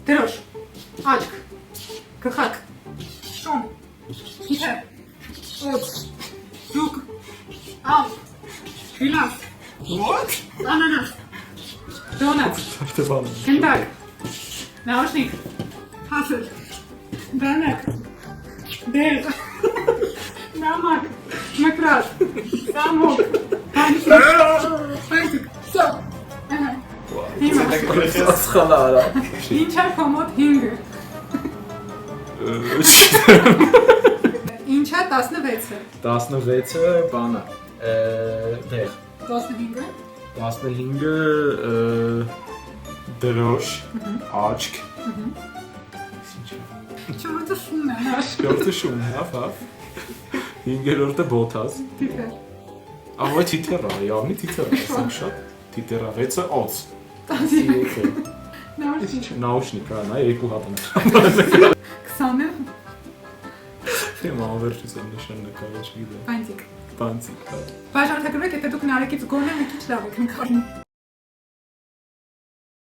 Դրոշ, աչք, գլխակ, շուն, թիթեռ, օձ, ձուկ, ավ, գիլաս, What? անանաս, դոնատ, գնդակ, նաուշնիկ, հասր, դանակ, դեղ, նամակ, մկրատ, սամոկ, բանտիկ, սո, հիմա, Ասխալա արա։ ինչ է կոմոդ հինգը, ինչ է 16-ը, 16-ը բանը, դեղ, 15-ը, 15-ը դրոշ, աչք, չորրորդը շուն է, չորրորդը շուն, հավ, 5-րդը բոթաս, թիթեռ, ահա թիթեռա, явно թիթեռա, ասեմ շատ, թիթեռա, 6-ը օձ, 13-ը, նաուշնիկ, նա երկու հատն է, 20-ը, թեմ ավերջից եմ նշանակալ, չգիտեմ, բանտիկ, բանցիկ, բաժանորդագրվեք, եթե դուք նարեկից գոնե մի քիչ լավ եք նկարում։